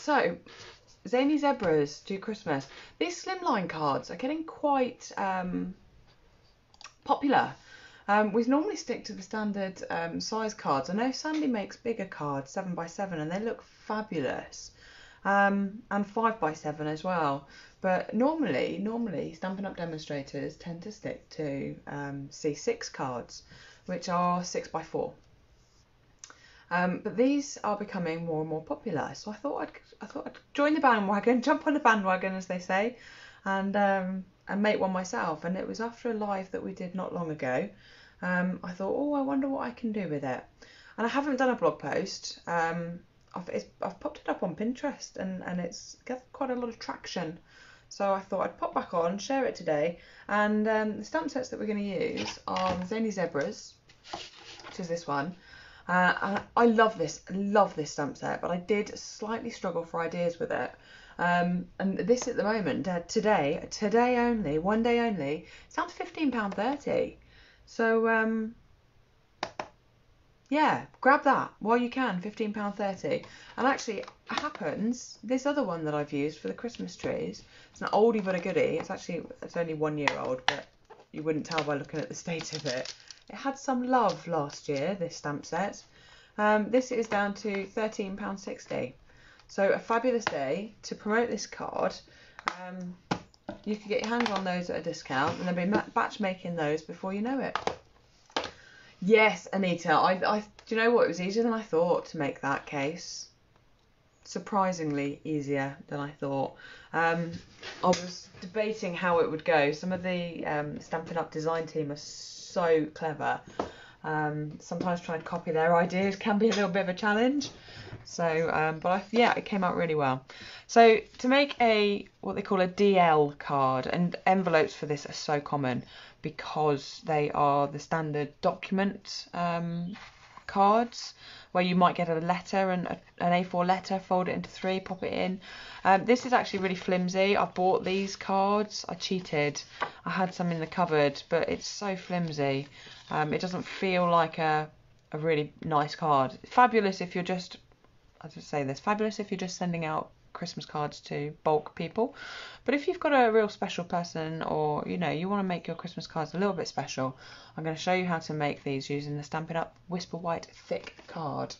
So, Zany Zebras do Christmas. These slimline cards are getting quite popular. We normally stick to the standard size cards. I know Sandy makes bigger cards, 7x7, and they look fabulous. And 5x7 as well. But normally Stampin' Up! Demonstrators tend to stick to C6 cards, which are 6x4. But these are becoming more and more popular, so I thought I'd join the bandwagon, jump on the bandwagon, as they say, and make one myself. And it was after a live that we did not long ago. I thought, oh, I wonder what I can do with it. And I haven't done a blog post. I've popped it up on Pinterest, and it's got quite a lot of traction. So I thought I'd pop back on, share it today. And the stamp sets that we're going to use are the Zany Zebras, which is this one. And I love this stamp set, but I did slightly struggle for ideas with it. And this at the moment, today only, one day only, it's down to £15.30. So yeah, grab that while you can, £15.30. And actually, it happens, this other one that I've used for the Christmas trees, it's an oldie but a goodie. It's only 1 year old, but you wouldn't tell by looking at the state of it. It had some love last year, this stamp set. This is down to £13.60. So a fabulous day to promote this card. You can get your hands on those at a discount, and they'll be batch making those before you know it. Yes, Anita, do you know what? It was easier than I thought to make that case. Surprisingly easier than I thought. I was debating how it would go. Some of the Stampin' Up! Design team are so clever. Sometimes trying to copy their ideas can be a little bit of a challenge. So, yeah, it came out really well. So to make what they call a DL card, and envelopes for this are so common because they are the standard document cards, where you might get a letter and an A4 letter, fold it into 3, pop it in. This is actually really flimsy. I bought these cards. I cheated. I had some in the cupboard, but it's so flimsy. It doesn't feel like a really nice card. Fabulous if you're just, I'll just say this, fabulous if you're just sending out Christmas cards to bulk people. But if you've got a real special person, or you want to make your Christmas cards a little bit special, I'm going to show you how to make these using the Stampin' Up! Whisper White thick card,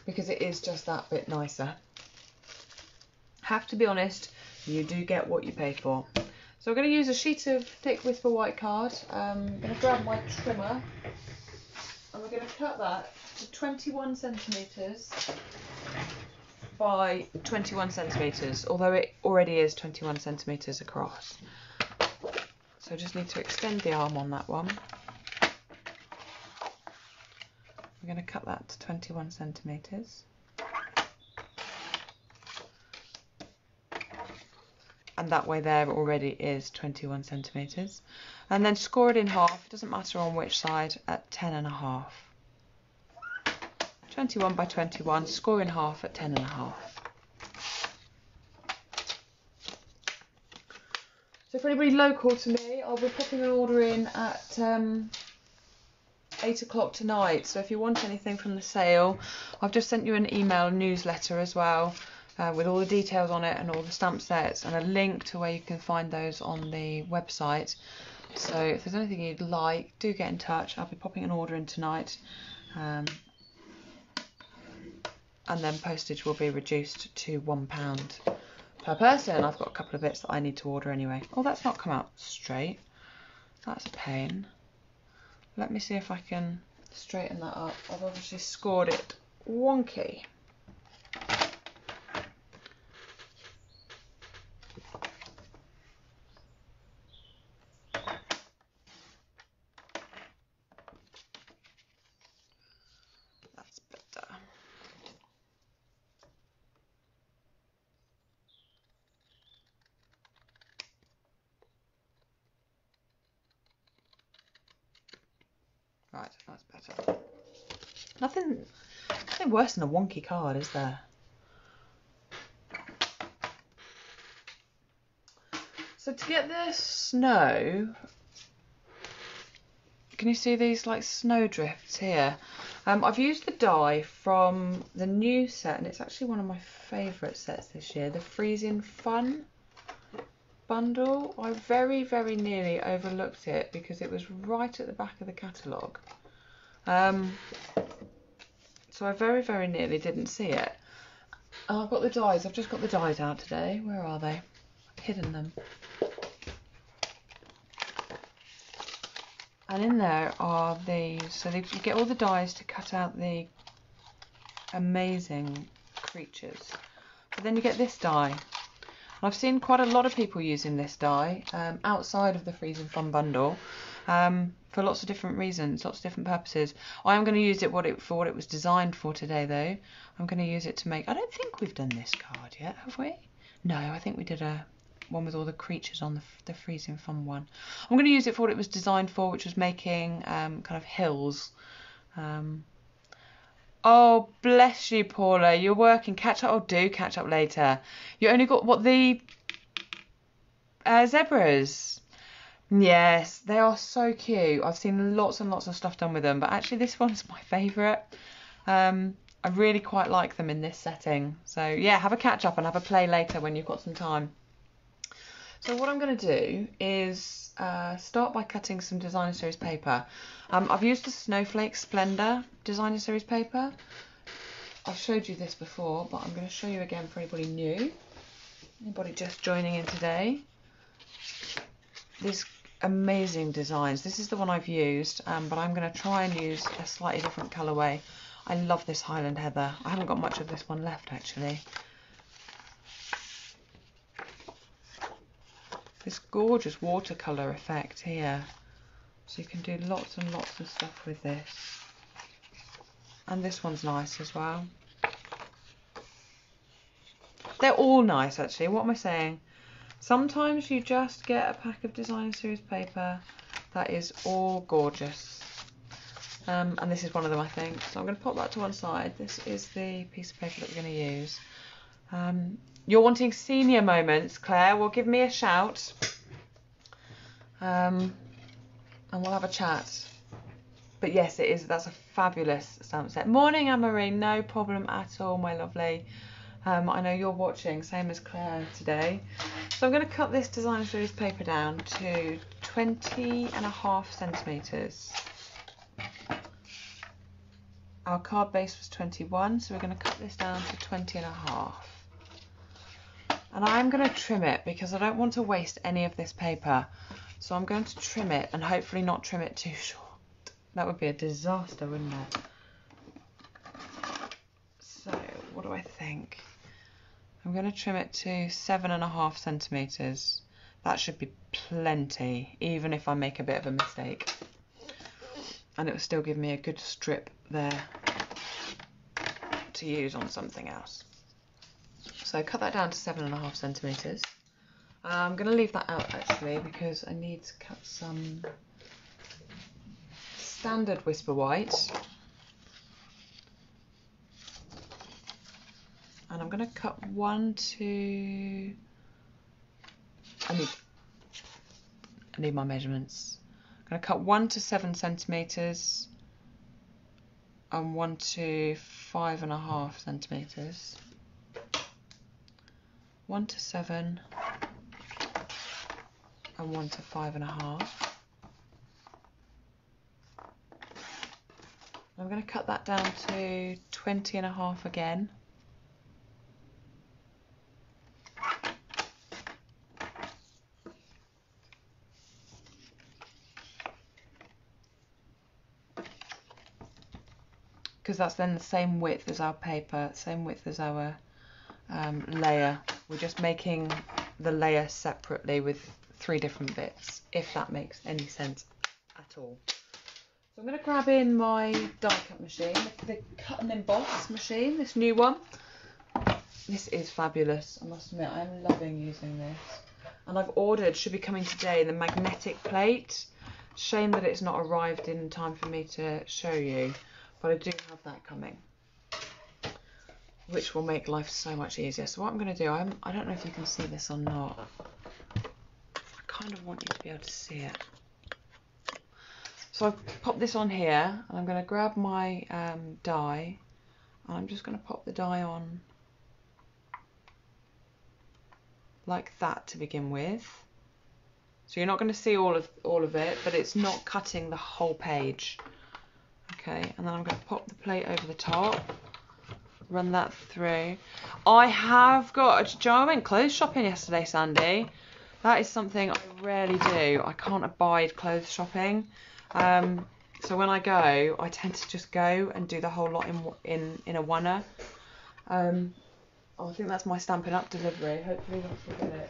because it is just that bit nicer. Have to be honest, you do get what you pay for. So we're going to use a sheet of thick Whisper White card. I'm going to grab my trimmer, and we're going to cut that to 21 centimetres by 21 centimetres, although it already is 21 centimetres across. So I just need to extend the arm on that one. We're going to cut that to 21 centimetres. And that way there already is 21 centimetres. And then score it in half, it doesn't matter on which side, at 10.5. 21 by 21, score in half at 10.5. So for anybody local to me, I'll be popping an order in at 8 o'clock tonight. So if you want anything from the sale, I've just sent you an email newsletter as well, with all the details on it and all the stamp sets, and a link to where you can find those on the website. So if there's anything you'd like, do get in touch. I'll be popping an order in tonight. And then postage will be reduced to £1 per person. I've got a couple of bits that I need to order anyway. Oh, that's not come out straight. That's a pain. Let me see if I can straighten that up. I've obviously scored it wonky. That's better. Right, that's better. Nothing worse than a wonky card, is there? So to get the snow, can you see these like snow drifts here? I've used the die from the new set, and it's actually one of my favourite sets this year, the Freezing Fun bundle. I very, very nearly overlooked it because it was right at the back of the catalogue. So I very, very nearly didn't see it. And I've got the dies. I've just got the dies out today. Where are they? I've hidden them. And in there are these. So you get all the dies to cut out the amazing creatures. But then you get this die. And I've seen quite a lot of people using this die outside of the Freezing Fun bundle for lots of different reasons, lots of different purposes. I am going to use it for what it was designed for today, though. I'm going to use it to make... I don't think we've done this card yet, have we? No, I think we did one with all the creatures on the Freezing Fun one. I'm going to use it for what it was designed for, which was making kind of hills. Oh, bless you, Paula. You're working. Catch up. Oh, do catch up later. You only got, what, the zebras? Yes, they are so cute. I've seen lots and lots of stuff done with them, but actually this one's my favourite. I really quite like them in this setting. So, yeah, have a catch up and have a play later when you've got some time. So what I'm going to do is start by cutting some Designer Series paper. I've used the Snowflake Splendor Designer Series paper. I've showed you this before, but I'm going to show you again for anybody new. Anybody just joining in today. These amazing designs. This is the one I've used, but I'm going to try and use a slightly different colourway. I love this Highland Heather. I haven't got much of this one left, actually. This gorgeous watercolour effect here. So you can do lots and lots of stuff with this. And this one's nice as well. They're all nice, actually. What am I saying? Sometimes you just get a pack of Designer Series paper that is all gorgeous. And this is one of them, I think. So I'm going to pop that to one side. This is the piece of paper that we're going to use. You're wanting senior moments, Claire? Well, give me a shout. And we'll have a chat. But yes, it is. That's a fabulous stamp set. Morning, Anne-Marie. No problem at all, my lovely. I know you're watching, same as Claire today. So I'm going to cut this Designer Series paper down to 20.5 centimetres. Our card base was 21, so we're going to cut this down to 20.5. And I'm going to trim it because I don't want to waste any of this paper. So I'm going to trim it and hopefully not trim it too short. That would be a disaster, wouldn't it? So what do I think? I'm going to trim it to 7.5 centimetres. That should be plenty, even if I make a bit of a mistake. And it will still give me a good strip there to use on something else. So cut that down to 7.5 centimetres. I'm going to leave that out actually because I need to cut some standard Whisper White. And I'm going to cut one to... I need my measurements. I'm going to cut 1 to 7 centimetres and 1 to 5.5 centimetres. 1 to 7 and 1 to 5.5. I'm going to cut that down to 20.5 again. Because that's then the same width as our paper, same width as our layer. We're just making the layer separately with 3 different bits, if that makes any sense at all. So I'm going to grab in my die cut machine, the cut and emboss machine, this new one. This is fabulous, I must admit, I am loving using this. And I've ordered, should be coming today, the magnetic plate. Shame that it's not arrived in time for me to show you, but I do have that coming, which will make life so much easier. So what I'm going to do, I don't know if you can see this or not. I kind of want you to be able to see it. So I've popped this on here, and I'm going to grab my die, and I'm just going to pop the die on like that to begin with. So you're not going to see all of it, but it's not cutting the whole page. Okay, and then I'm going to pop the plate over the top, run that through. I have got, I went clothes shopping yesterday, Sandy. That is something I rarely do. I can't abide clothes shopping. So when I go, I tend to just go and do the whole lot in a oneer. I think that's my Stampin' Up delivery. Hopefully that's will get it.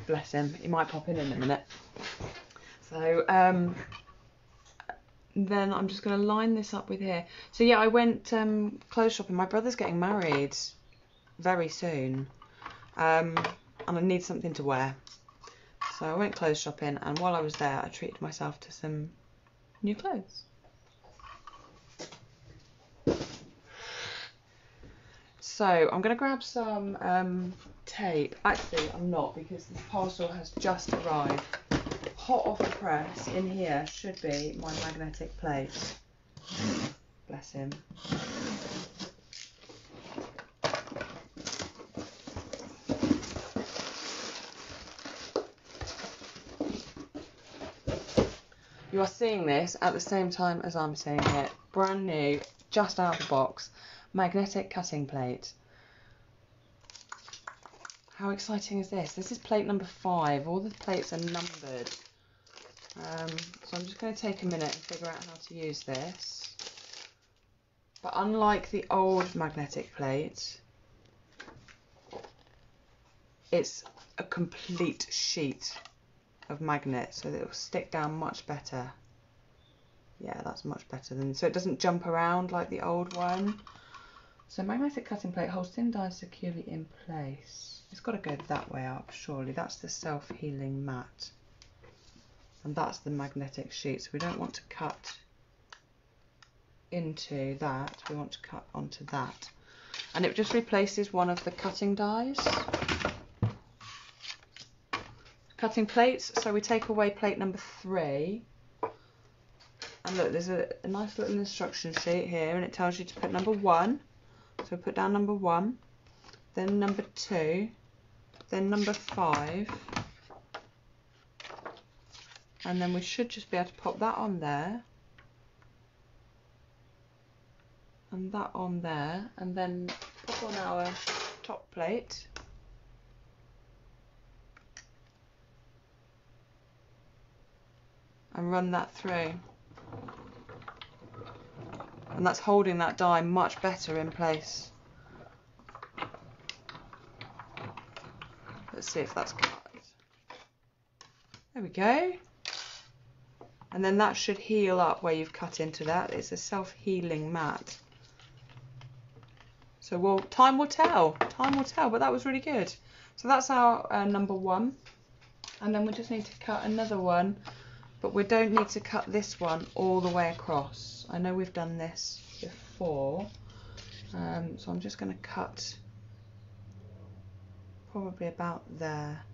Bless him. He might pop in a minute. So then I'm just going to line this up with here. So yeah, I went clothes shopping. My brother's getting married very soon, and I need something to wear. So I went clothes shopping, and while I was there, I treated myself to some new clothes. So I'm going to grab some tape. Actually, I'm not, because this parcel has just arrived. Hot off the press in here should be my magnetic plate. Bless him. You are seeing this at the same time as I'm seeing it. Brand new, just out of the box, magnetic cutting plate. How exciting is this? This is plate number 5. All the plates are numbered. So I'm just going to take a minute and figure out how to use this. But unlike the old magnetic plate, it's a complete sheet of magnet, so that it will stick down much better. Yeah, that's much better than, so it doesn't jump around like the old one. So magnetic cutting plate holds thin dies securely in place. It's got to go that way up, surely. That's the self-healing mat. And that's the magnetic sheet. So we don't want to cut into that. We want to cut onto that. And it just replaces one of the cutting dies. Cutting plates. So we take away plate number 3. And look, there's a nice little instruction sheet here, and it tells you to put number 1. So put down number 1, then number 2, then number 5, and then we should just be able to pop that on there, and that on there, and then pop on our top plate. And run that through. And that's holding that die much better in place. Let's see if that's cut. There we go. And then that should heal up where you've cut into that. It's a self-healing mat. So time will tell. Time will tell, but that was really good. So that's our number 1. And then we just need to cut another one, but we don't need to cut this one all the way across. I know we've done this before, so I'm just going to cut probably about there.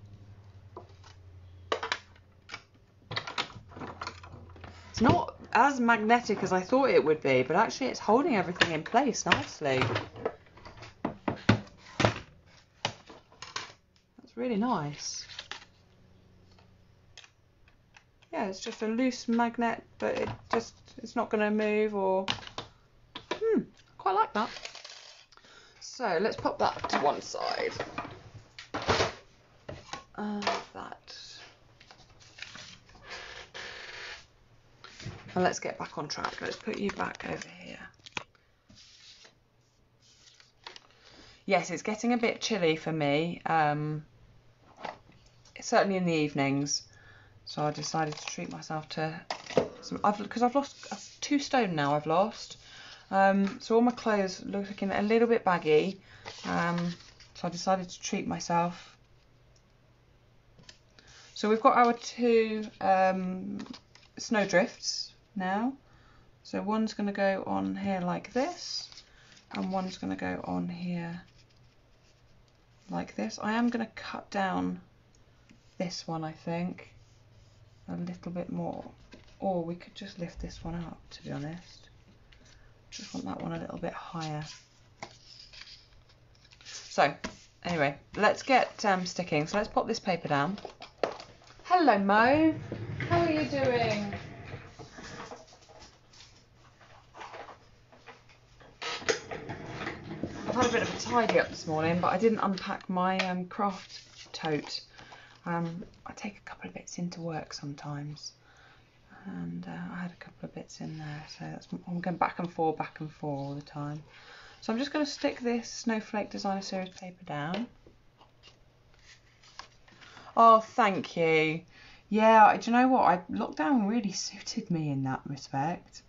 It's not as magnetic as I thought it would be, but actually it's holding everything in place nicely. That's really nice. Yeah, it's just a loose magnet, but it's not going to move, or quite like that. So let's pop that to one side. That. And let's get back on track. Let's put you back over here. Yes, it's getting a bit chilly for me, certainly in the evenings. So I decided to treat myself to some, because I've lost 2 stone now. I've lost, so all my clothes looking a little bit baggy. So I decided to treat myself. So we've got our 2 snowdrifts now. So one's going to go on here like this, and one's going to go on here like this. I am going to cut down this one, I think, a little bit more, or we could just lift this one up, to be honest. Just want that one a little bit higher. So anyway, let's get sticking. So let's pop this paper down. Hello Mo, how are you doing? I've had a bit of a tidy up this morning, but I didn't unpack my craft tote. I take a couple of bits into work sometimes, and I had a couple of bits in there, so I'm going back and forth all the time. So I'm just going to stick this Snowflake Designer Series paper down. Oh, thank you. Yeah, do you know what? Lockdown really suited me in that respect.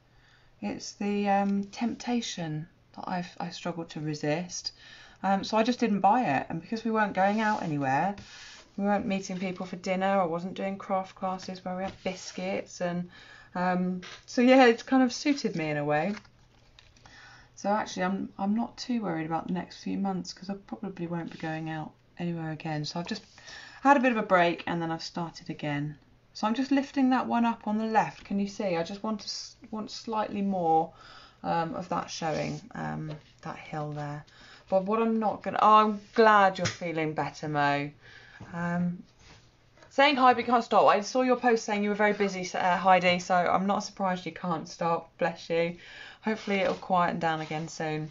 It's the temptation that I struggled to resist. So I just didn't buy it, and because we weren't going out anywhere, we weren't meeting people for dinner, I wasn't doing craft classes where we had biscuits, and so yeah, it's kind of suited me in a way. So actually I'm not too worried about the next few months, because I probably won't be going out anywhere again. So I've just had a bit of a break and then I've started again. So I'm just lifting that one up on the left. Can you see? I just want slightly more of that showing, that hill there. But what I'm not gonna, oh, I'm glad you're feeling better, Mo. Saying hi but you can't stop. I saw your post saying you were very busy, Heidi, so I'm not surprised you can't stop. Bless you. Hopefully it'll quieten down again soon.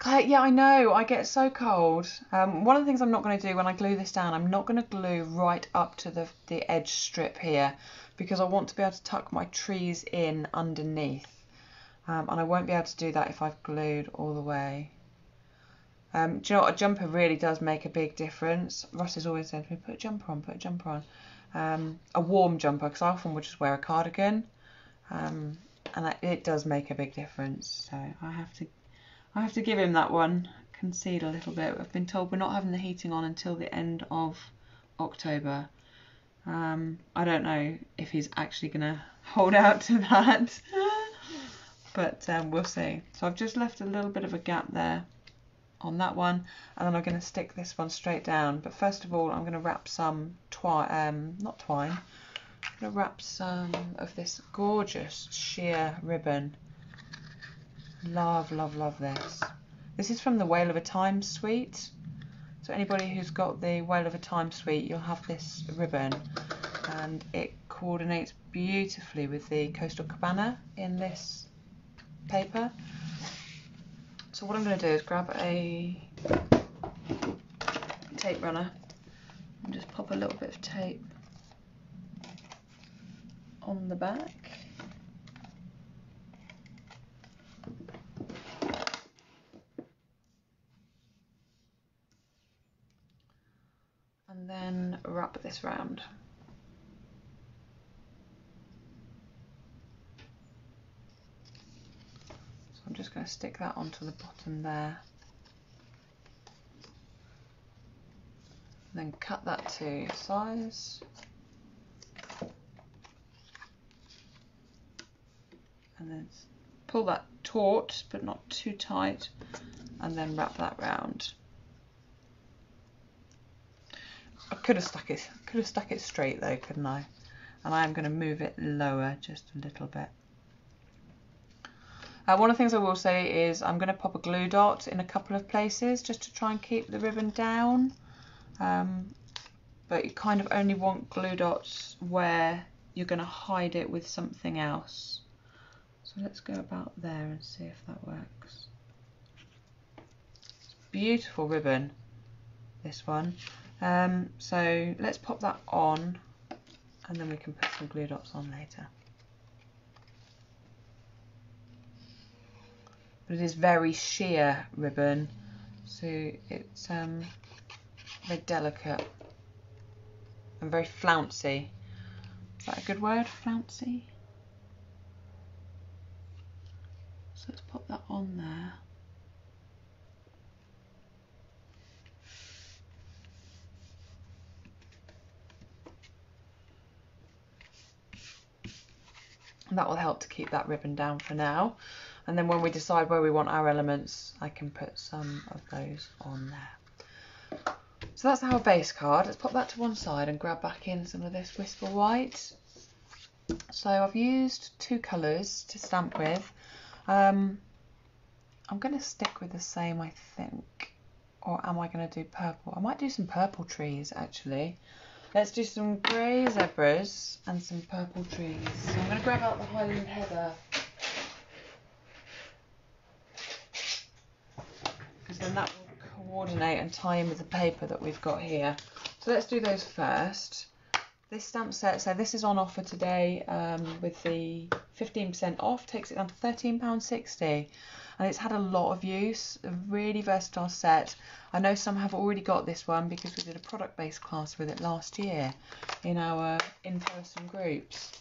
Yeah, I know, I get so cold. One of the things I'm not going to do when I glue this down, I'm not going to glue right up to the edge strip here, because I want to be able to tuck my trees in underneath. And I won't be able to do that if I've glued all the way. Do you know what? A jumper really does make a big difference. Ross has always said to me, put a jumper on, put a jumper on. A warm jumper, because I often would just wear a cardigan. And it does make a big difference. So I have to give him that one, concede a little bit. I've been told we're not having the heating on until the end of October. I don't know if he's actually going to hold out to that, but we'll see. So I've just left a little bit of a gap there on that one, and then I'm going to stick this one straight down. But first of all, I'm going to wrap some I'm going to wrap some of this gorgeous sheer ribbon. Love, love, love this. This is from the Whale of a Time suite. So anybody who's got the Whale of a Time suite, you'll have this ribbon, and it coordinates beautifully with the Coastal Cabana in this paper. So what I'm going to do is grab a tape runner and just pop a little bit of tape on the back. And then wrap this round. So I'm just going to stick that onto the bottom there. And then cut that to size. And then pull that taut, but not too tight, and then wrap that round. I could have stuck it straight though, couldn't I? And I am going to move it lower just a little bit. One of the things I will say is I'm going to pop a glue dot in a couple of places just to try and keep the ribbon down. But you kind of only want glue dots where you're going to hide it with something else. So let's go about there and see if that works. It's beautiful ribbon, this one. So let's pop that on, and then we can put some glue dots on later. But it is very sheer ribbon, so it's very delicate and very flouncy. Is that a good word, flouncy? So let's pop that on there. And that will help to keep that ribbon down for now. And then when we decide where we want our elements, I can put some of those on there. So that's our base card. Let's pop that to one side and grab back in some of this Whisper White. So I've used 2 colours to stamp with. I'm going to stick with the same, I think. Or am I going to do purple? I might do some purple trees, actually. Let's do some grey zebras and some purple trees. So I'm going to grab out the Highland Heather. Because then that will coordinate and tie in with the paper that we've got here. So let's do those first. This stamp set, so this is on offer today with the 15% off, takes it down to £13.60. And it's had a lot of use, a really versatile set. I know some have already got this one because we did a product-based class with it last year in our in-person groups.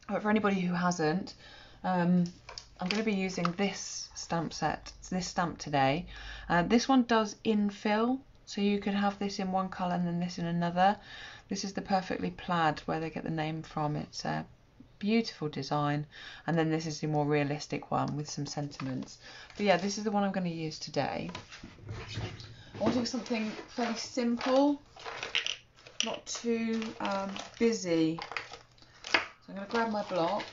But for anybody who hasn't, I'm going to be using this stamp set, this stamp today. This one does infill, so you could have this in one colour and then this in another. This is the Perfectly Plaid, where they get the name from. It's a beautiful design, and then this is the more realistic one with some sentiments. But yeah, this is the one I'm going to use today. I want to do something fairly simple, not too busy. So I'm going to grab my block.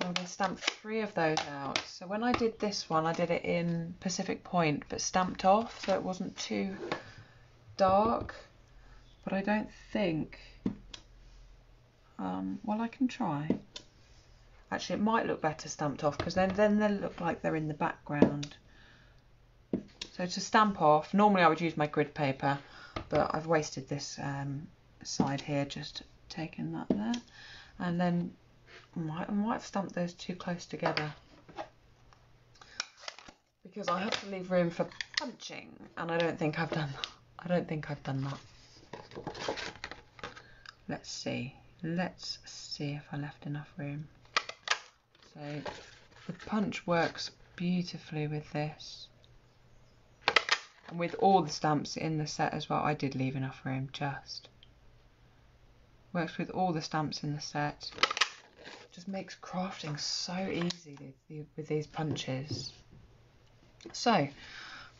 I'm going to stamp 3 of those out. So when I did this one, I did it in Pacific Point, but stamped off, so it wasn't too dark. But I don't think, well, I can try. Actually, it might look better stamped off, because then they'll look like they're in the background. So to stamp off, normally I would use my grid paper, but I've wasted this side here, just taking that there. And then I might have stamped those too close together, because I have to leave room for punching, and I don't think I've done that. I don't think I've done that. Let's see if I left enough room. So the punch works beautifully with this, and with all the stamps in the set as well. I did leave enough room, just works with all the stamps in the set. Just makes crafting so easy with these punches. So I've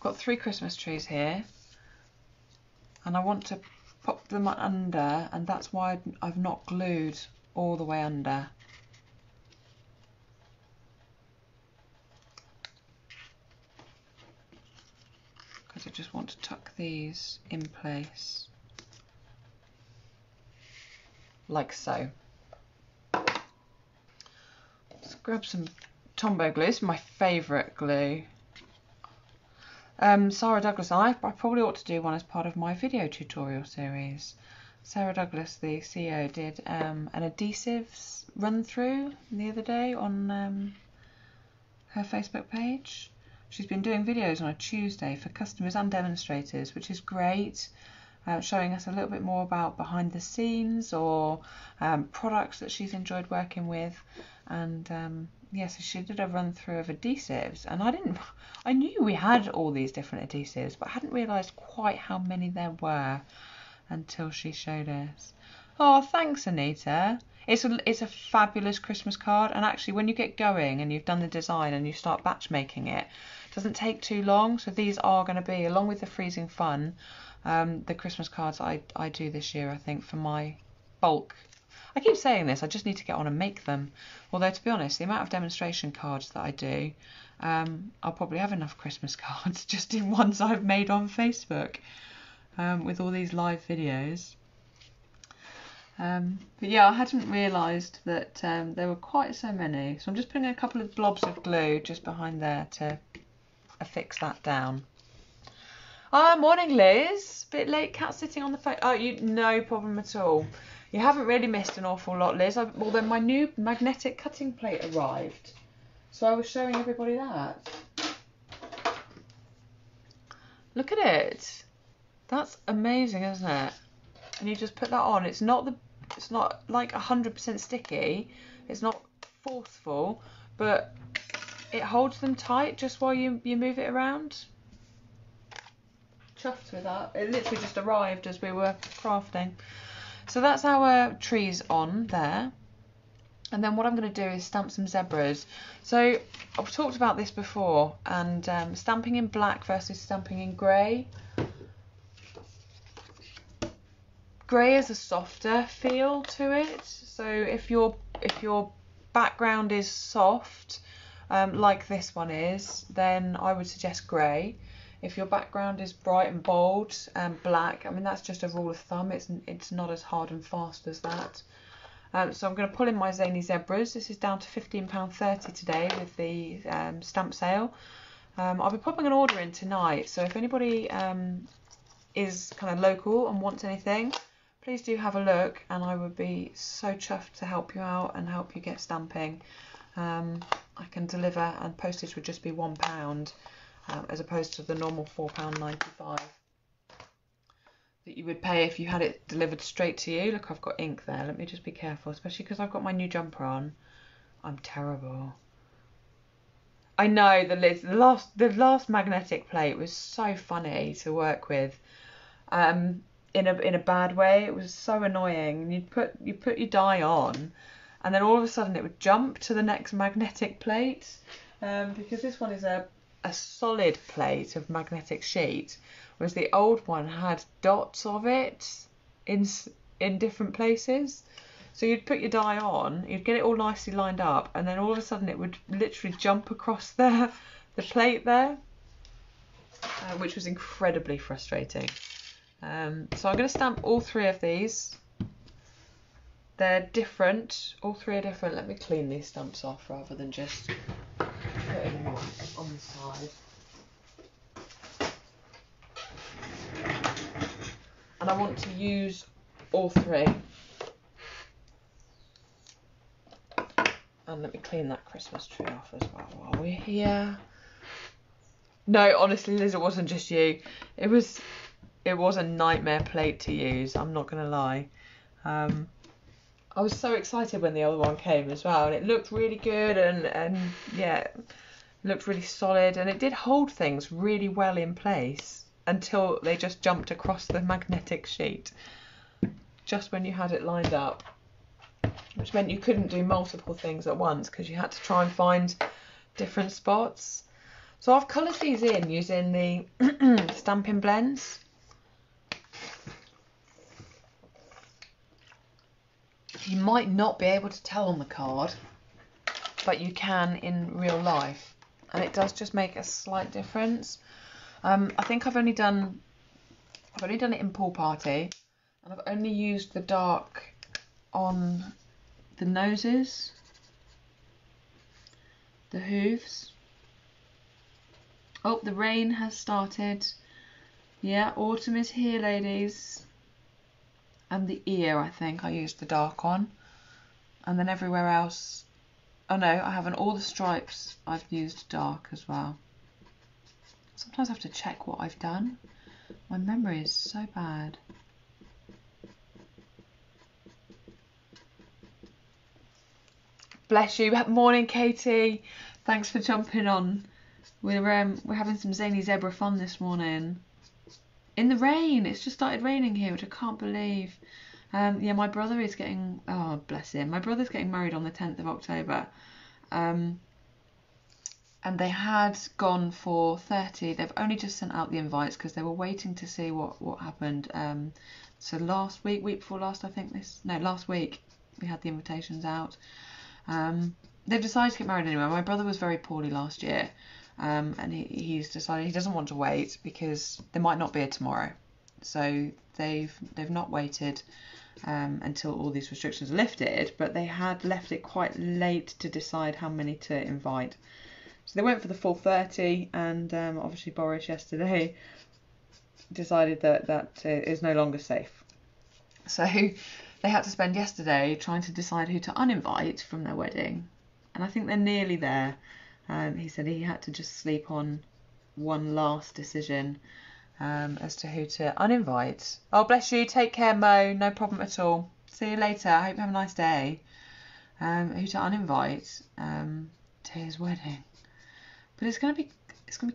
got 3 Christmas trees here, and I want to pop them under, and that's why I've not glued all the way under. Because I just want to tuck these in place, like so. Let's grab some Tombow glue. This is my favourite glue. Sarah Douglas, I probably ought to do one as part of my video tutorial series. Sarah Douglas, the CEO, did an adhesives run through the other day on her Facebook page. She's been doing videos on a Tuesday for customers and demonstrators, which is great, showing us a little bit more about behind the scenes or products that she's enjoyed working with. And yeah, so she did a run through of adhesives, and I knew we had all these different adhesives, but I hadn't realised quite how many there were until she showed us. Oh, thanks, Anita. It's a fabulous Christmas card, and actually when you get going and you've done the design and you start batch making it, it doesn't take too long. So these are going to be, along with the Freezing Fun, the Christmas cards I do this year, I think, for my bulk. I keep saying this, I just need to get on and make them. Although, to be honest, the amount of demonstration cards that I do, I'll probably have enough Christmas cards just in ones I've made on Facebook with all these live videos. But yeah, I hadn't realised that there were quite so many. So I'm just putting a couple of blobs of glue just behind there to affix that down. Morning, Liz. Bit late, cat sitting on the phone. Oh, no problem at all. You haven't really missed an awful lot, Liz. Although my new magnetic cutting plate arrived, so I was showing everybody that. Look at it. That's amazing, isn't it? And you just put that on. It's not like 100% sticky. It's not forceful, but it holds them tight just while you move it around. Chuffed with that. It literally just arrived as we were crafting. So that's our trees on there. And then what I'm going to do is stamp some zebras. So I've talked about this before, and stamping in black versus stamping in grey. Grey has a softer feel to it. So if your background is soft, like this one is, then I would suggest grey. If your background is bright and bold and black, I mean that's just a rule of thumb. It's not as hard and fast as that. So I'm going to pull in my Zany Zebras. This is down to £15.30 today with the stamp sale. I'll be popping an order in tonight, so if anybody is kind of local and wants anything, please do have a look, and I would be so chuffed to help you out and help you get stamping. I can deliver, and postage would just be £1 as opposed to the normal £4.95. that you would pay if you had it delivered straight to you. Look, I've got ink there. Let me just be careful, especially because I've got my new jumper on. I'm terrible. I know the last magnetic plate was so funny to work with. In a bad way. It was so annoying. You put your die on, and then all of a sudden it would jump to the next magnetic plate. Because this one is a solid plate of magnetic sheet, whereas the old one had dots of it in different places. So you'd put your die on, you'd get it all nicely lined up, and then all of a sudden it would literally jump across the plate there, which was incredibly frustrating. So I'm going to stamp all three of these. They're different, all three are different. Let me clean these stamps off rather than just putting them on the side. And I want to use all three. And let me clean that Christmas tree off as well while we're here. No, honestly, Liz, it wasn't just you. It was a nightmare plate to use, I'm not going to lie. I was so excited when the other one came as well, and it looked really good, and yeah, it looked really solid, and it did hold things really well in place until they just jumped across the magnetic sheet just when you had it lined up, which meant you couldn't do multiple things at once because you had to try and find different spots. So I've coloured these in using the Stampin' Blends. You might not be able to tell on the card, but you can in real life, and it does just make a slight difference. I think I've only done it in Pool Party, and I've only used the dark on the noses, the hooves. Oh, the rain has started. Yeah, autumn is here, ladies. And the ear, I think I used the dark on, and then everywhere else, oh no, I haven't. All the stripes I've used dark as well. Sometimes I have to check what I've done. My memory is so bad. Bless you. Morning, Katie. Thanks for jumping on. We're having some Zany Zebra fun this morning. In the rain. It's just started raining here, which I can't believe. Yeah, my brother is getting... Oh, bless him. My brother's getting married on the 10th of October. And they had gone for 30. They've only just sent out the invites because they were waiting to see what happened. So last week before last, I think last week we had the invitations out. They've decided to get married anyway. My brother was very poorly last year. And he's decided he doesn't want to wait because there might not be a tomorrow. So they've not waited until all these restrictions are lifted, but they had left it quite late to decide how many to invite. So they went for the full 30, and obviously Boris yesterday decided that is no longer safe. So they had to spend yesterday trying to decide who to uninvite from their wedding, and I think they're nearly there. He said he had to just sleep on one last decision as to who to uninvite. Oh, bless you. Take care, Mo. No problem at all. See you later. I hope you have a nice day. Who to uninvite to his wedding? But it's gonna be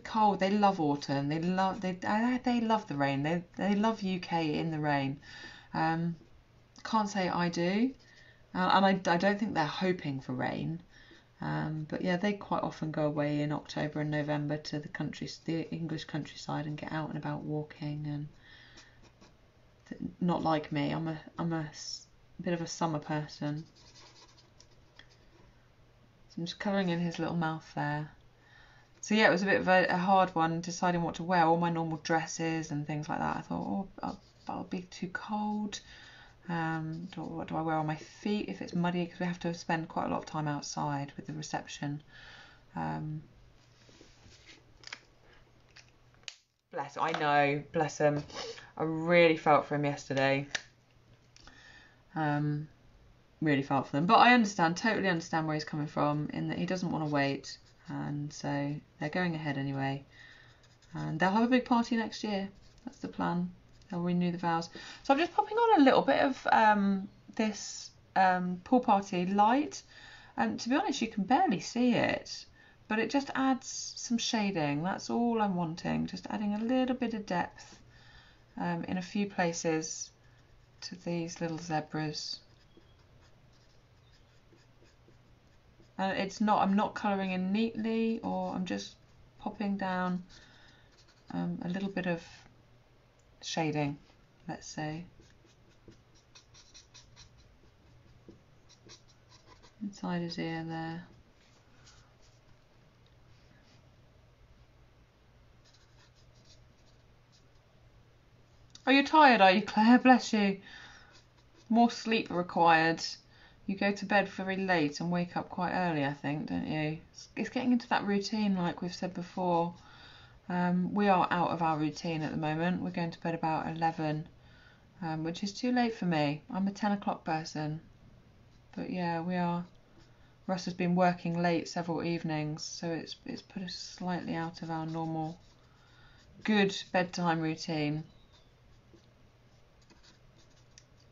cold. They love autumn. They love the rain. They love UK in the rain. Can't say I do. And I don't think they're hoping for rain. But yeah, they quite often go away in October and November to the English countryside and get out and about walking. And not like me, I'm a bit of a summer person. So I'm just colouring in his little mouth there. So yeah, it was a bit of a hard one deciding what to wear. All my normal dresses and things like that. I thought, oh, that'll be too cold. What do I wear on my feet if it's muddy? Because we have to spend quite a lot of time outside with the reception. Bless, I know, bless him. I really felt for him yesterday. Really felt for them, but I totally understand where he's coming from, in that he doesn't want to wait, and so they're going ahead anyway, and they'll have a big party next year. That's the plan. They'll renew the vows. So I'm just popping on a little bit of this pool party light, and to be honest, you can barely see it, but it just adds some shading. That's all I'm wanting, just adding a little bit of depth in a few places to these little zebras. And I'm not colouring in neatly, or I'm just popping down a little bit of shading, let's say. Inside his ear there. Are you tired, are you, Claire? Bless you. More sleep required. You go to bed very late and wake up quite early, I think, don't you? It's getting into that routine, like we've said before. We are out of our routine at the moment. We're going to bed about 11, which is too late for me. I'm a 10 o'clock person. But yeah, we are. Russ has been working late several evenings, so it's put us slightly out of our normal good bedtime routine.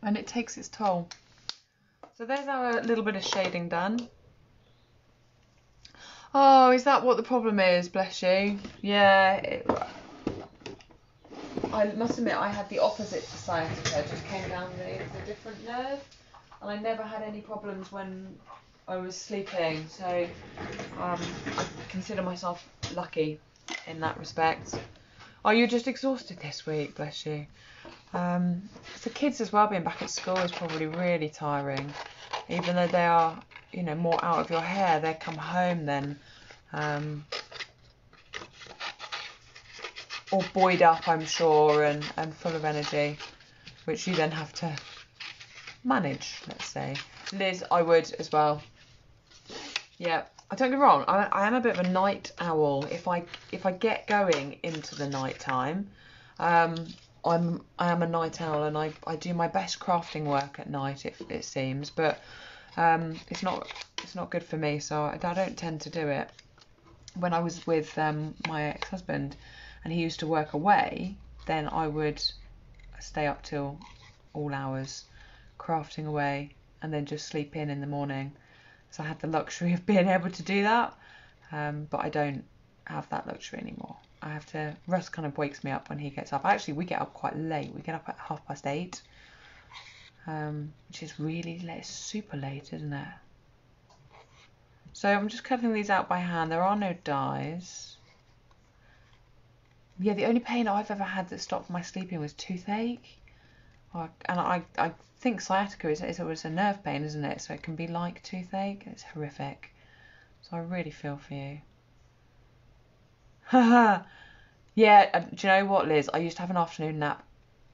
And it takes its toll. So there's our little bit of shading done. Oh, is that what the problem is? Bless you. Yeah. I must admit, I had the opposite to sciatica. Just came down the different nerve, and I never had any problems when I was sleeping. So I consider myself lucky in that respect. Oh, you're just exhausted this week, bless you. The kids as well, being back at school is probably really tiring. Even though they are, more out of your hair, they come home then all buoyed up, I'm sure, and full of energy, which you then have to manage, let's say. Liz, I would as well. Yeah, I don't get me wrong, I am a bit of a night owl. If I get going into the night time, I am a night owl, and I do my best crafting work at night, it seems, but it's not good for me, so I don't tend to do it. When I was with my ex-husband and he used to work away, then I would stay up till all hours crafting away and then just sleep in the morning. So I had the luxury of being able to do that, but I don't have that luxury anymore. I have to. Russ kind of wakes me up when he gets up. Actually, we get up quite late. We get up at 8:30, which is really late. It's super late, isn't it? So I'm just cutting these out by hand. There are no dyes. Yeah, the only pain I've ever had that stopped my sleeping was toothache. And I think sciatica is a nerve pain, isn't it? So it can be like toothache. It's horrific. So I really feel for you. Haha. Yeah, do you know what, Liz? I used to have an afternoon nap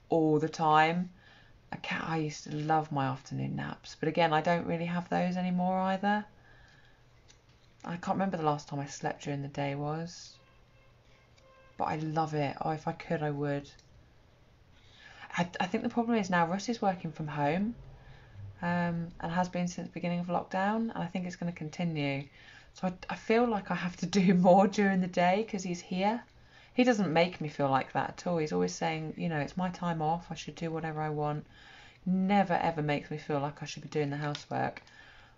all the time. I used to love my afternoon naps. But again, I don't really have those anymore either. I can't remember the last time I slept during the day was. But I love it. Oh, if I could, I would. I think the problem is now Russ is working from home and has been since the beginning of lockdown. And I think it's going to continue. So I feel like I have to do more during the day because he's here. He doesn't make me feel like that at all. He's always saying, it's my time off. I should do whatever I want. Never, ever makes me feel like I should be doing the housework.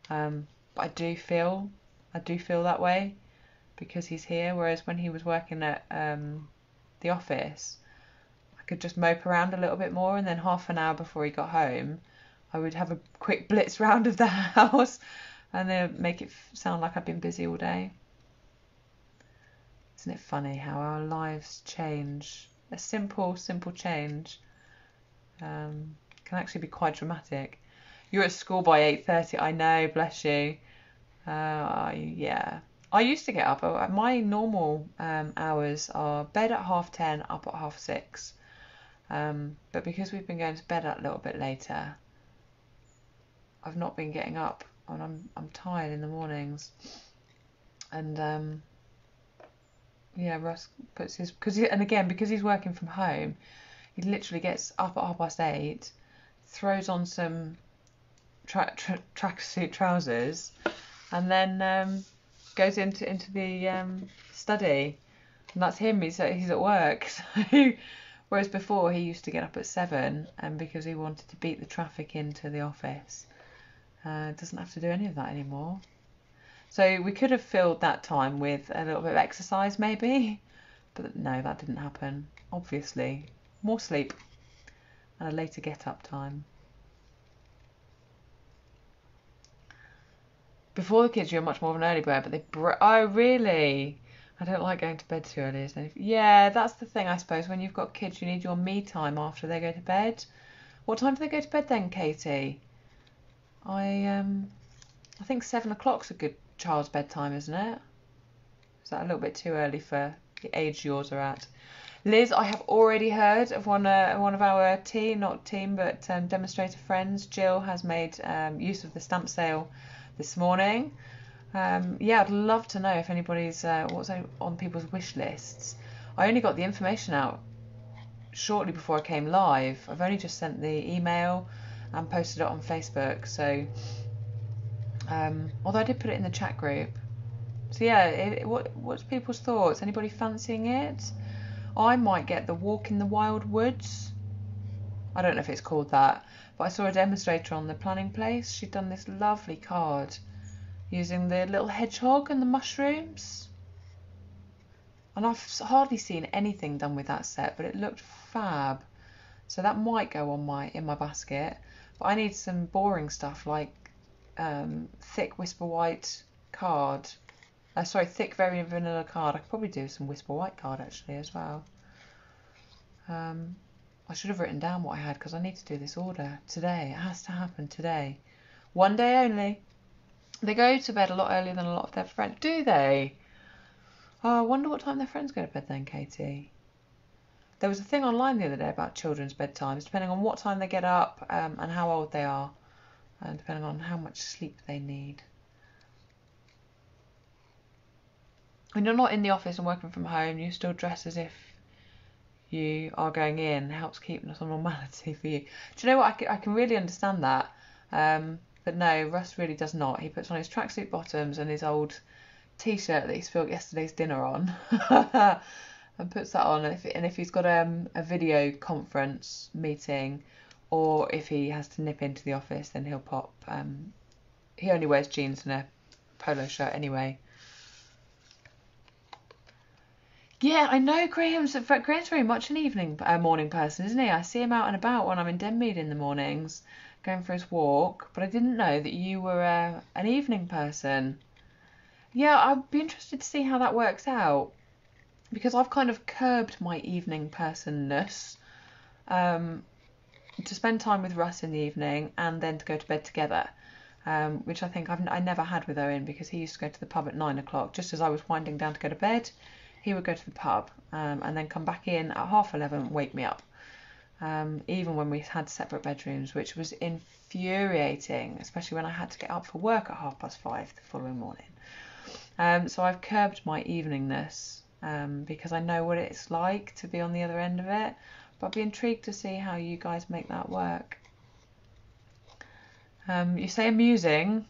But I do feel that way because he's here. Whereas when he was working at the office, I could just mope around a little bit more, and then half an hour before he got home, I would have a quick blitz round of the house and then make it sound like I've been busy all day. Isn't it funny how our lives change? A simple change can actually be quite dramatic. You're at school by 8:30. I know, bless you. Yeah. I used to get up. My normal hours are bed at 10:30, up at 6:30. But because we've been going to bed a little bit later, I've not been getting up, and I'm tired in the mornings. And yeah, Russ puts his because he's working from home, he literally gets up at 8:30, throws on some tracksuit trousers, and then goes into the study, and that's him. He's at work. So, whereas before he used to get up at 7, and because he wanted to beat the traffic into the office, doesn't have to do any of that anymore. So we could have filled that time with a little bit of exercise maybe, but no, that didn't happen. Obviously, more sleep and a later get up time. Before the kids, you're much more of an early bird, but oh really? I don't like going to bed too early. Yeah, that's the thing, I suppose. When you've got kids, you need your me time after they go to bed. What time do they go to bed then, Katie? I think 7 o'clock's a good child's bedtime, isn't it? Is that a little bit too early for the age yours are at? Liz, I have already heard of one of our demonstrator friends. Jill has made use of the stamp sale this morning. Yeah, I'd love to know if anybody's what's on people's wish lists. I only got the information out shortly before I came live. I've only just sent the email and posted it on Facebook. So, although I did put it in the chat group. So yeah, what's people's thoughts? Anybody fancying it? I might get the Walk in the Wild Woods. I don't know if it's called that, but I saw a demonstrator on the planning place. She'd done this lovely card using the little hedgehog and the mushrooms. And I've hardly seen anything done with that set, but it looked fab. So that might go on in my basket. But I need some boring stuff like thick Whisper White card. Thick Very Vanilla card. I could probably do some Whisper White card actually as well. I should have written down what I had because I need to do this order today. It has to happen today. One day only. They go to bed a lot earlier than a lot of their friends. Do they? Oh, I wonder what time their friends go to bed then, Katie. There was a thing online the other day about children's bedtimes, depending on what time they get up and how old they are, and depending on how much sleep they need. When you're not in the office and working from home, you still dress as if you are going in. It helps keep some normality for you. Do you know what? I can really understand that. But no, Russ really does not. He puts on his tracksuit bottoms and his old t-shirt that he spilled yesterday's dinner on and puts that on. And if he's got a video conference meeting, or if he has to nip into the office, then he'll pop. He only wears jeans and a polo shirt anyway. Yeah, I know Graham's very much an morning person, isn't he? I see him out and about when I'm in Denmead in the mornings, going for his walk. But I didn't know that you were an evening person. Yeah, I'd be interested to see how that works out, because I've kind of curbed my evening personness to spend time with Russ in the evening and then to go to bed together, which I think I never had with Owen, because he used to go to the pub at 9 o'clock. Just as I was winding down to go to bed, he would go to the pub and then come back in at 11:30 and wake me up, even when we had separate bedrooms, which was infuriating, especially when I had to get up for work at 5:30 the following morning. So I've curbed my eveningness because I know what it's like to be on the other end of it. But I'd be intrigued to see how you guys make that work. You say amusing.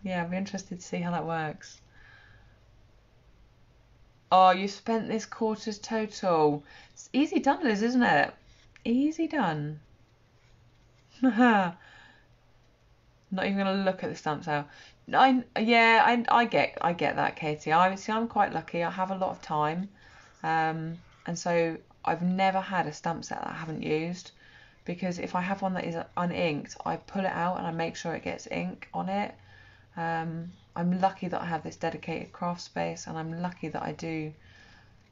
Yeah, I'd be interested to see how that works. Oh, you spent this quarter's total. It's easy done, Liz, isn't it? Easy done. Not even going to look at the stamp sale. I get that, Katie. I'm quite lucky. I have a lot of time, and so I've never had a stamp set that I haven't used, because if I have one that is uninked, I pull it out and I make sure it gets ink on it. I'm lucky that I have this dedicated craft space, and I'm lucky that I do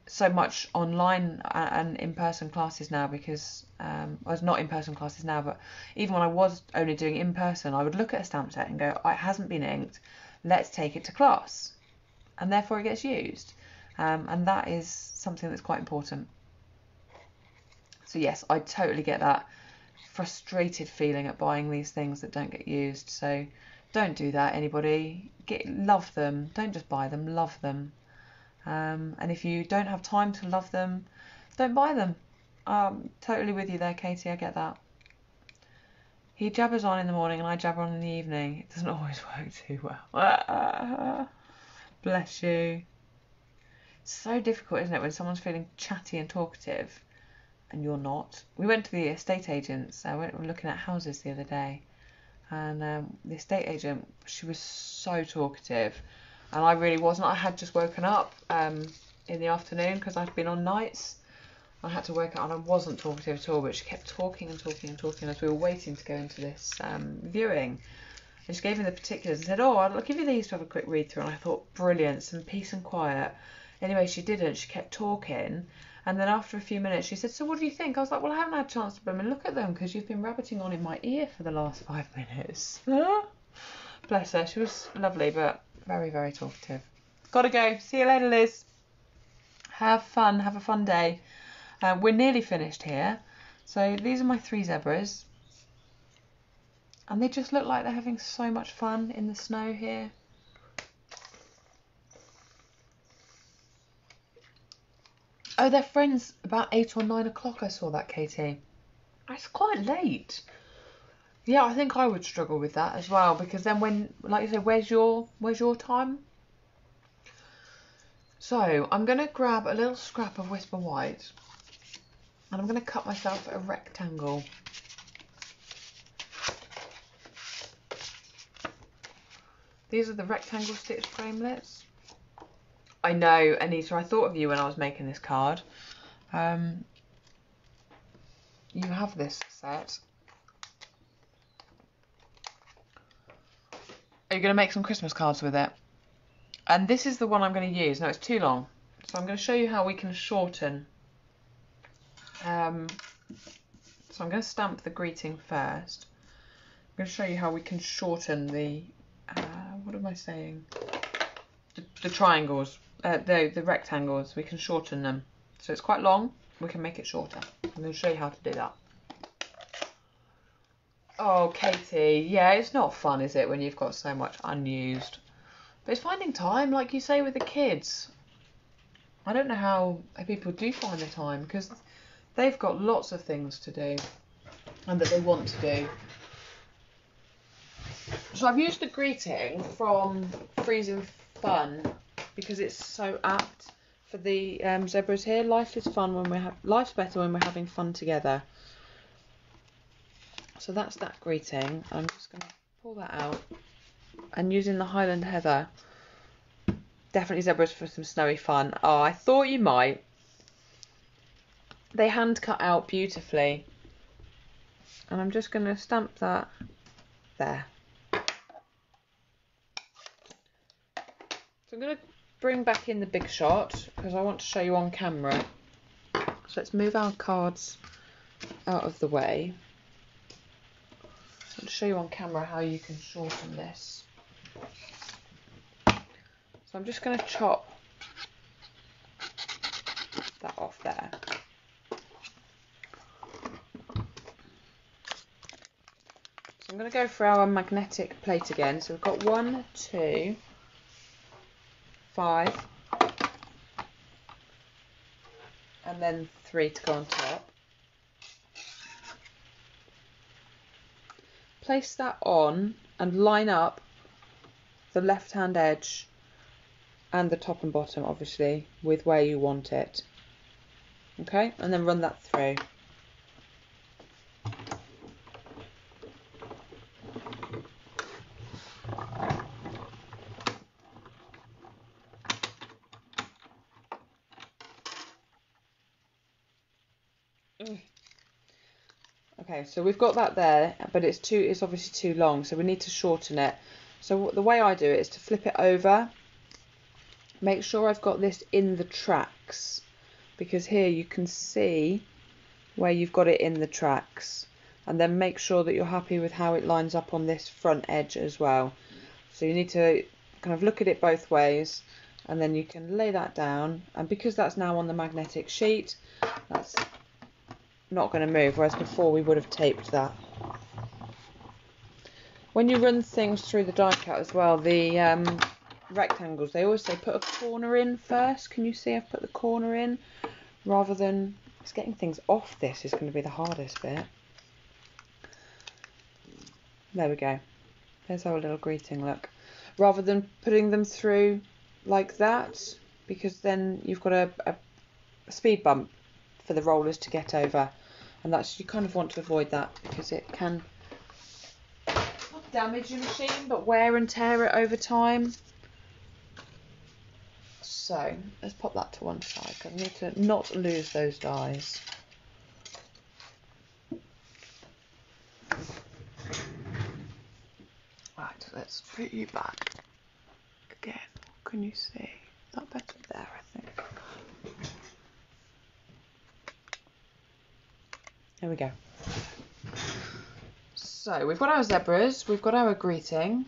so much online and in-person classes now, because I was not in-person classes now, but even when I was only doing in-person, I would look at a stamp set and go, it hasn't been inked, let's take it to class, and therefore it gets used, and that is something that's quite important. So yes, I totally get that frustrated feeling at buying these things that don't get used. So don't do that, anybody. Love them. Don't just buy them, love them. And if you don't have time to love them, don't buy them. Totally with you there, Katie, I get that. He jabbers on in the morning and I jabber on in the evening. It doesn't always work too well. Bless you. It's so difficult, isn't it, when someone's feeling chatty and talkative and you're not. We went to the estate agents. We were looking at houses the other day, and the estate agent, she was so talkative, and I really wasn't. I had just woken up in the afternoon because I'd been on nights. I had to wake up and I wasn't talkative at all, but she kept talking and talking and talking as we were waiting to go into this viewing. And she gave me the particulars and said, I'll give you these to have a quick read through. And I thought, brilliant, some peace and quiet. Anyway, she didn't. She kept talking. And then after a few minutes, she said, so what do you think? I was like, well, I haven't had a chance to bloom and look at them because you've been rabbiting on in my ear for the last 5 minutes. Bless her. She was lovely, but very, very talkative. Gotta go. See you later, Liz. Have fun. Have a fun day. We're nearly finished here. So these are my 3 zebras. And they just look like they're having so much fun in the snow here. Oh, they're friends about 8 or 9 o'clock. I saw that, Katie. That's quite late. Yeah, I think I would struggle with that as well, because then when, like you say, where's your time? So I'm going to grab a little scrap of Whisper White and I'm going to cut myself a rectangle. These are the rectangle stitch framelets. I know, Anita, I thought of you when I was making this card. You have this set. Are you going to make some Christmas cards with it? And this is the one I'm going to use. No, it's too long. So I'm going to show you how we can shorten. So I'm going to stamp the greeting first. I'm going to show you how we can shorten the, what am I saying? The triangles, the rectangles. We can shorten them. So it's quite long. We can make it shorter. I'm going to show you how to do that. Oh, Katie, yeah, it's not fun, is it, when you've got so much unused? But it's finding time, like you say, with the kids. I don't know how people do find the time, because they've got lots of things to do and that they want to do. So I've used the greeting from Freezing Fun because it's so apt for the zebras here. Life is fun when life's better when we're having fun together. So that's that greeting. I'm just going to pull that out, and using the Highland Heather. Definitely zebras for some snowy fun. Oh, I thought you might. They hand cut out beautifully. And I'm just going to stamp that there. So I'm going to bring back in the big shot because I want to show you on camera. So let's move our cards out of the way. So I'll show you on camera how you can shorten this. So I'm just going to chop that off there. So I'm going to go for our magnetic plate again. So we've got 1, 2, 5, and then 3 to go on top. Place that on and line up the left hand edge and the top and bottom, obviously, with where you want it. Okay, and then run that through. Okay, so we've got that there, but it's obviously too long, so we need to shorten it. So the way I do it is to flip it over, make sure I've got this in the tracks, because here you can see where you've got it in the tracks, and then make sure that you're happy with how it lines up on this front edge as well. So you need to kind of look at it both ways, and then you can lay that down, and because that's now on the magnetic sheet, that's not going to move, whereas before we would have taped that. When you run things through the die cut as well, the rectangles, they always say put a corner in first. Can you see I've put the corner in rather than, it's getting things off this is going to be the hardest bit. There we go, there's our little greeting look, rather than putting them through like that, because then you've got a speed bump for the rollers to get over, and that's, you kind of want to avoid that because it can not damage your machine but wear and tear it over time. So let's pop that to one side because I need to not lose those dies. Right, let's put you back again. Can you see? Is that better there, I think? There we go. So we've got our zebras, we've got our greeting,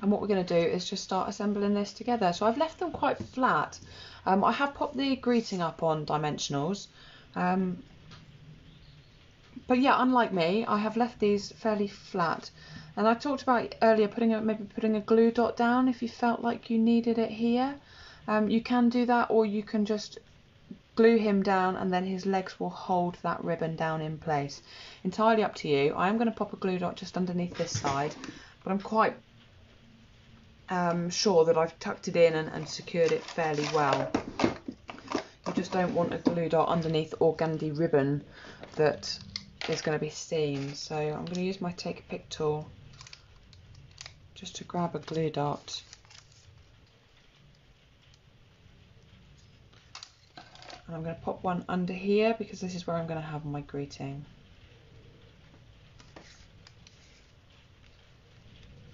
and what we're going to do is just start assembling this together. So I've left them quite flat. I have popped the greeting up on dimensionals, but yeah, unlike me, I have left these fairly flat. And I talked about earlier maybe putting a glue dot down if you felt like you needed it here. You can do that, or you can just glue him down and then his legs will hold that ribbon down in place. Entirely up to you. I am going to pop a glue dot just underneath this side, but I'm quite sure that I've tucked it in and secured it fairly well. You just don't want a glue dot underneath organdy ribbon that is going to be seen. So I'm going to use my take a pick tool just to grab a glue dot. And I'm going to pop one under here because this is where I'm going to have my greeting.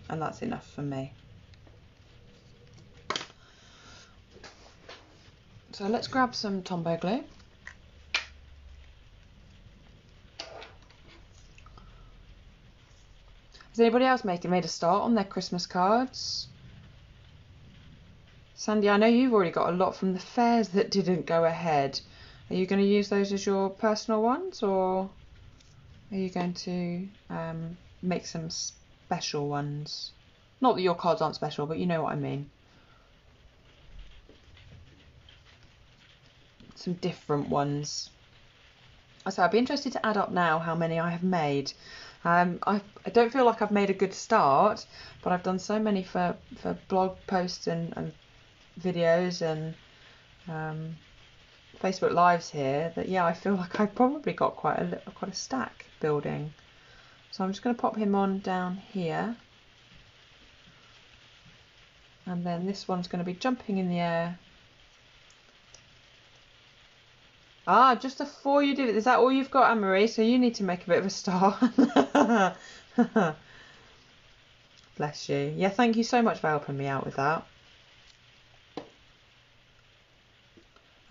And that's enough for me. So let's grab some Tombow glue. Has anybody else made a start on their Christmas cards? Sandy, I know you've already got a lot from the fairs that didn't go ahead. Are you going to use those as your personal ones, or are you going to make some special ones? Not that your cards aren't special, but you know what I mean. Some different ones. So I'd be interested to add up now how many I have made. I don't feel like I've made a good start, but I've done so many for blog posts and videos and Facebook Lives here that yeah, I feel like I've probably got quite a stack building. So I'm just going to pop him on down here, and then this one's going to be jumping in the air. Ah, just before you did it, is that all you've got, Anne-Marie? So you need to make a bit of a start. Bless you. Yeah, thank you so much for helping me out with that.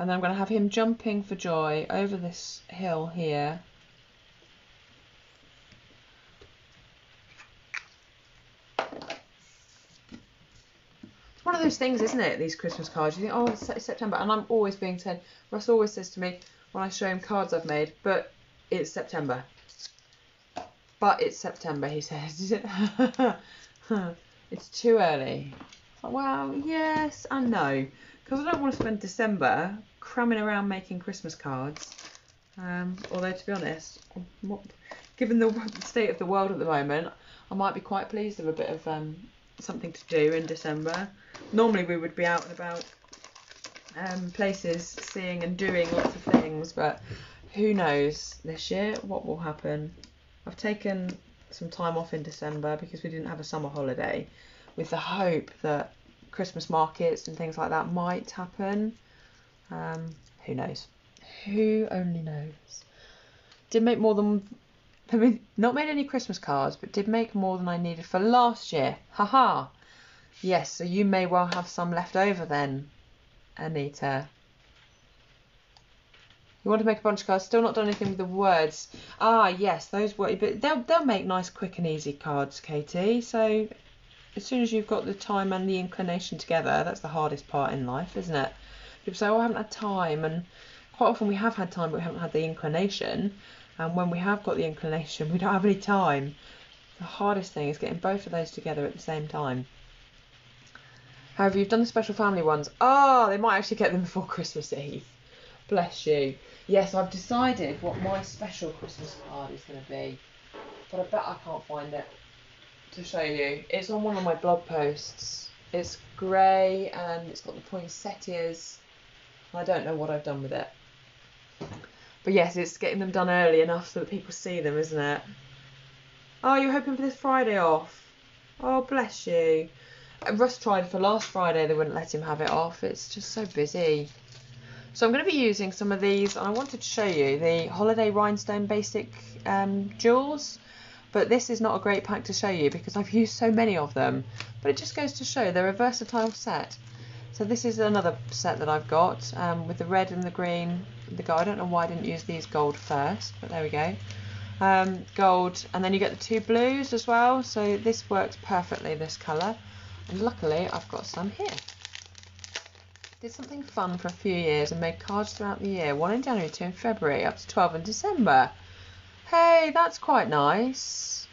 And then I'm going to have him jumping for joy over this hill here. It's one of those things, isn't it, these Christmas cards? You think, oh, it's September. And I'm always being said, Russ always says to me when I show him cards I've made, but it's September. But it's September, he says. It's too early. Like, well, yes and no. Because I don't want to spend December cramming around making Christmas cards. Although, to be honest, given the state of the world at the moment, I might be quite pleased with a bit of something to do in December. Normally we would be out and about places, seeing and doing lots of things, but who knows this year what will happen. I've taken some time off in December because we didn't have a summer holiday, with the hope that Christmas markets and things like that might happen. Who knows? Who only knows? Did make more than, I mean, not made any Christmas cards, but did make more than I needed for last year. Haha. Yes, so you may well have some left over then, Anita. You want to make a bunch of cards, still not done anything with the words. Ah, yes, those words, but they'll make nice, quick and easy cards, Katie. So as soon as you've got the time and the inclination together, that's the hardest part in life, isn't it? People say, oh, I haven't had time, and quite often we have had time, but we haven't had the inclination. And when we have got the inclination, we don't have any time. The hardest thing is getting both of those together at the same time. However, you've done the special family ones. Oh, they might actually get them before Christmas Eve. Bless you. Yes, I've decided what my special Christmas card is going to be. But I bet I can't find it to show you. It's on one of my blog posts. It's grey and it's got the poinsettias. I don't know what I've done with it. But yes, it's getting them done early enough so that people see them, isn't it? Oh, you're hoping for this Friday off? Oh, bless you. Russ tried for last Friday, they wouldn't let him have it off. It's just so busy. So I'm going to be using some of these. I wanted to show you the Holiday Rhinestone Basic jewels. But this is not a great pack to show you because I've used so many of them. But it just goes to show they're a versatile set. So this is another set that I've got with the red and the green. I don't know why I didn't use these gold first, but there we go. Gold, and then you get the two blues as well. So this works perfectly, this colour. And luckily I've got some here. Did something fun for a few years and made cards throughout the year. 1 in January, 2 in February, up to 12 in December. Hey, that's quite nice.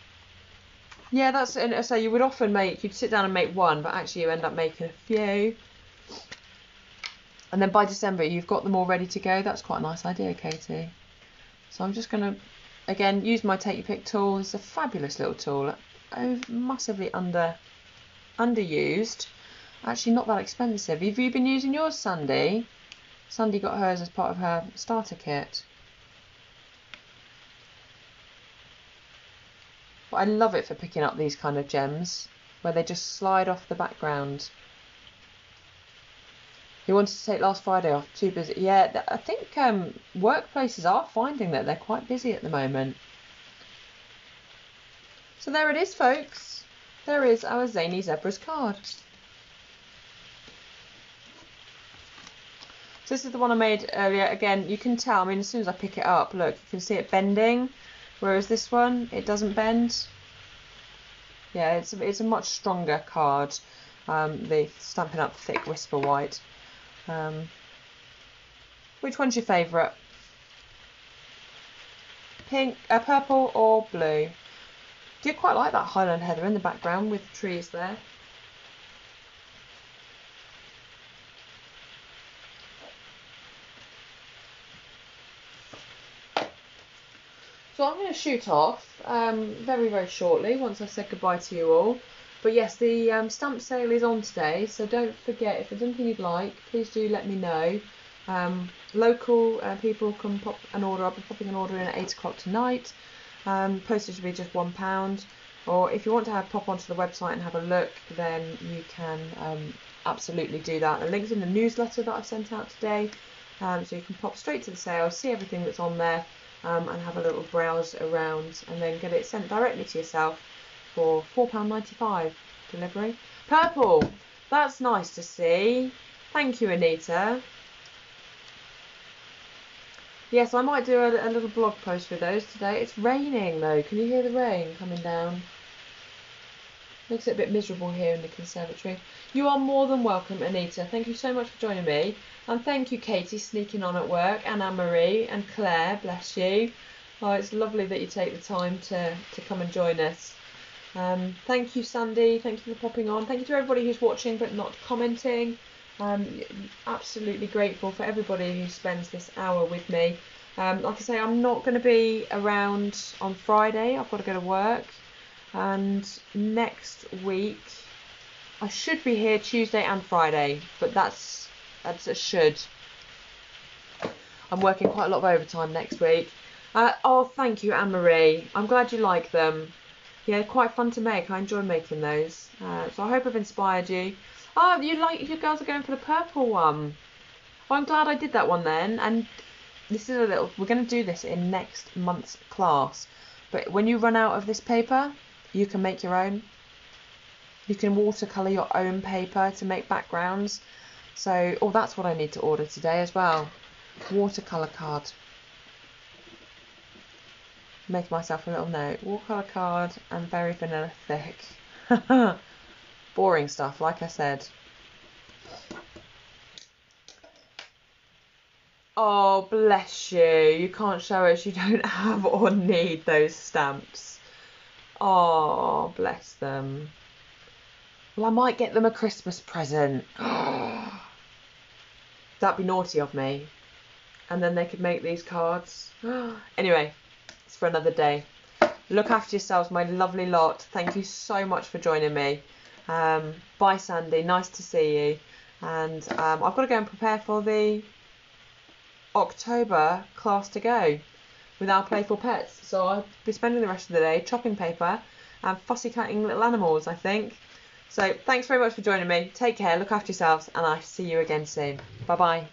Yeah, that's, so you would often you'd sit down and make one, but actually you end up making a few. And then by December you've got them all ready to go. That's quite a nice idea, Katie. So I'm just going to, again, use my Take Your Pick tool. It's a fabulous little tool. Massively underused. Actually not that expensive. Have you been using yours, Sandy? Sandy got hers as part of her starter kit. But I love it for picking up these kind of gems where they just slide off the background. He wanted to take last Friday off, too busy. Yeah, I think workplaces are finding that they're quite busy at the moment. So there it is, folks. There is our Zany Zebras card. So this is the one I made earlier. Again, you can tell, I mean, as soon as I pick it up, look, you can see it bending. Whereas this one, it doesn't bend. Yeah, it's a much stronger card. The Stampin' Up! Thick Whisper White. Which one's your favourite? Pink, purple or blue? Do you quite like that Highland Heather in the background with the trees there? So I'm going to shoot off very, very shortly once I've said goodbye to you all. But yes, the stamp sale is on today, so don't forget, if there's anything you'd like, please do let me know. Local people can pop an order. I'll be popping an order in at 8 o'clock tonight. Postage will be just £1. Or if you want to pop onto the website and have a look, then you can absolutely do that. The link's in the newsletter that I've sent out today, so you can pop straight to the sale, see everything that's on there, and have a little browse around and then get it sent directly to yourself for £4.95 delivery. Purple, that's nice to see. Thank you, Anita. Yes, I might do a little blog post with those today. It's raining though. Can you hear the rain coming down? Makes it a bit miserable here in the conservatory. You are more than welcome, Anita. Thank you so much for joining me. And thank you, Katie, sneaking on at work, and Anne-Marie, and Claire, bless you. Oh, it's lovely that you take the time to come and join us. Thank you, Sandy. Thank you for popping on. Thank you to everybody who's watching but not commenting. Absolutely grateful for everybody who spends this hour with me. Like I say, I'm not going to be around on Friday. I've got to go to work. And next week, I should be here Tuesday and Friday, but that's a should. I'm working quite a lot of overtime next week. Oh, thank you, Anne-Marie. I'm glad you like them. Yeah, quite fun to make. I enjoy making those. So I hope I've inspired you. Oh, you girls are going for the purple one. Well, I'm glad I did that one then. And this is a little, we're going to do this in next month's class, but when you run out of this paper, you can make your own. You can watercolour your own paper to make backgrounds. So, oh, that's what I need to order today as well. Watercolour card. Make myself a little note. Watercolour card and very vanilla thick. Boring stuff, like I said. Oh, bless you. You can't show us you don't have or need those stamps. Oh, bless them. Well, I might get them a Christmas present. That'd be naughty of me. And then they could make these cards. Anyway, it's for another day. Look after yourselves, my lovely lot. Thank you so much for joining me. Bye, Sandy. Nice to see you. And I've got to go and prepare for the October class to go with our playful pets. So I'll be spending the rest of the day chopping paper and fussy cutting little animals, I think. So thanks very much for joining me. Take care, look after yourselves, and I'll see you again soon. Bye bye.